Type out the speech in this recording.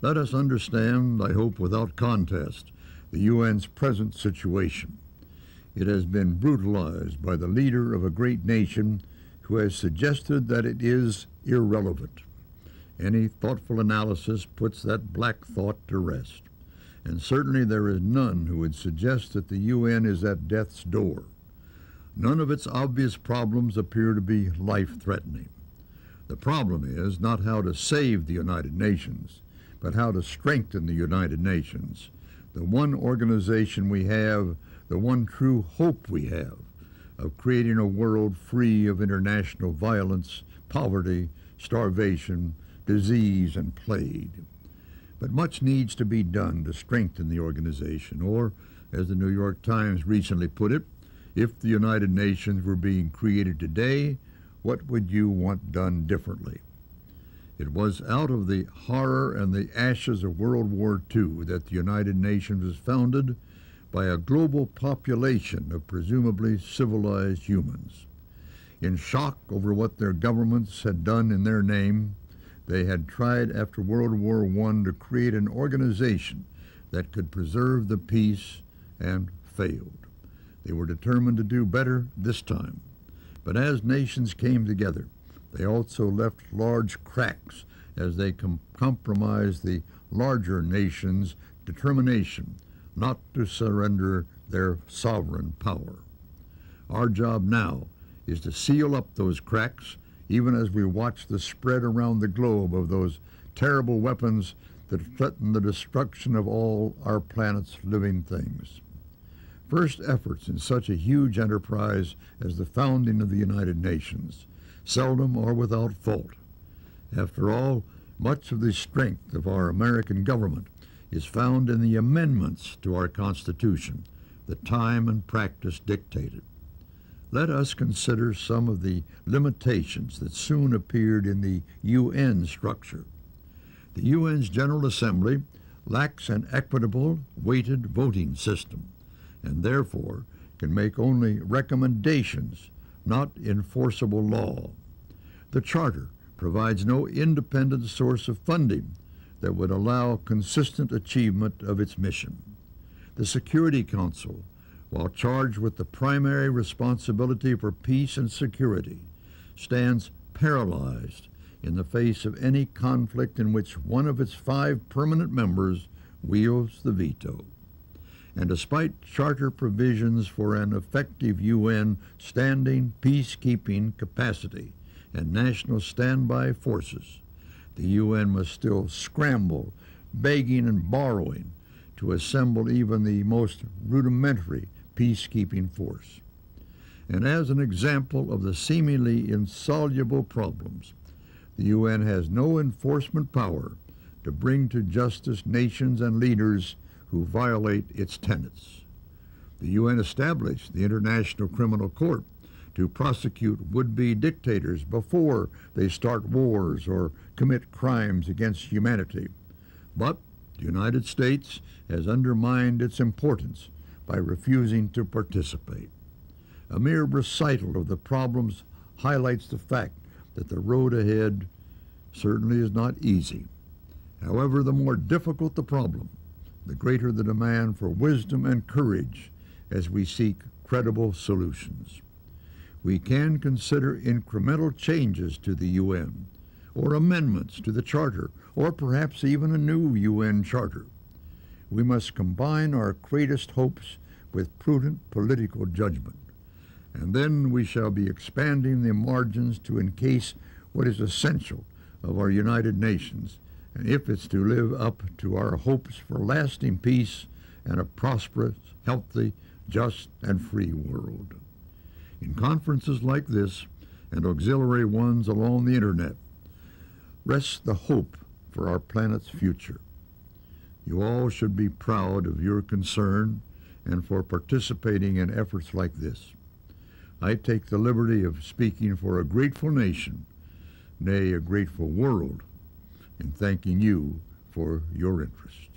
Let us understand, I hope without contest, the UN's present situation. It has been brutalized by the leader of a great nation who has suggested that it is irrelevant. Any thoughtful analysis puts that black thought to rest, and certainly there is none who would suggest that the UN is at death's door. None of its obvious problems appear to be life-threatening. The problem is not how to save the United Nations, but how to strengthen the United Nations, the one organization we have, the one true hope we have of creating a world free of international violence, poverty, starvation, disease, and plague. But much needs to be done to strengthen the organization, or, as the New York Times recently put it, if the United Nations were being created today, what would you want done differently? It was out of the horror and the ashes of World War II that the United Nations was founded by a global population of presumably civilized humans. In shock over what their governments had done in their name, they had tried after World War I to create an organization that could preserve the peace and failed. They were determined to do better this time. But as nations came together, they also left large cracks as they compromised the larger nations' determination not to surrender their sovereign power. Our job now is to seal up those cracks, even as we watch the spread around the globe of those terrible weapons that threaten the destruction of all our planet's living things. First efforts in such a huge enterprise as the founding of the United Nations seldom are without fault. After all, much of the strength of our American government is found in the amendments to our Constitution that time and practice dictated. Let us consider some of the limitations that soon appeared in the UN structure. The UN's General Assembly lacks an equitable, weighted voting system, and therefore can make only recommendations, not enforceable law. The Charter provides no independent source of funding that would allow consistent achievement of its mission. The Security Council, while charged with the primary responsibility for peace and security, stands paralyzed in the face of any conflict in which one of its 5 permanent members wields the veto. And despite charter provisions for an effective UN standing peacekeeping capacity and national standby forces, the UN must still scramble, begging and borrowing, to assemble even the most rudimentary peacekeeping force. And as an example of the seemingly insoluble problems, the UN has no enforcement power to bring to justice nations and leaders who violate its tenets. The UN established the International Criminal Court to prosecute would-be dictators before they start wars or commit crimes against humanity. But the United States has undermined its importance by refusing to participate. A mere recital of the problems highlights the fact that the road ahead certainly is not easy. However, the more difficult the problem, the greater the demand for wisdom and courage as we seek credible solutions. We can consider incremental changes to the UN, or amendments to the Charter, or perhaps even a new UN Charter. We must combine our greatest hopes with prudent political judgment, and then we shall be expanding the margins to encase what is essential of our United Nations, and if it's to live up to our hopes for lasting peace and a prosperous, healthy, just, and free world. In conferences like this, and auxiliary ones along the internet, rests the hope for our planet's future. You all should be proud of your concern and for participating in efforts like this. I take the liberty of speaking for a grateful nation, nay, a grateful world, in thanking you for your interest.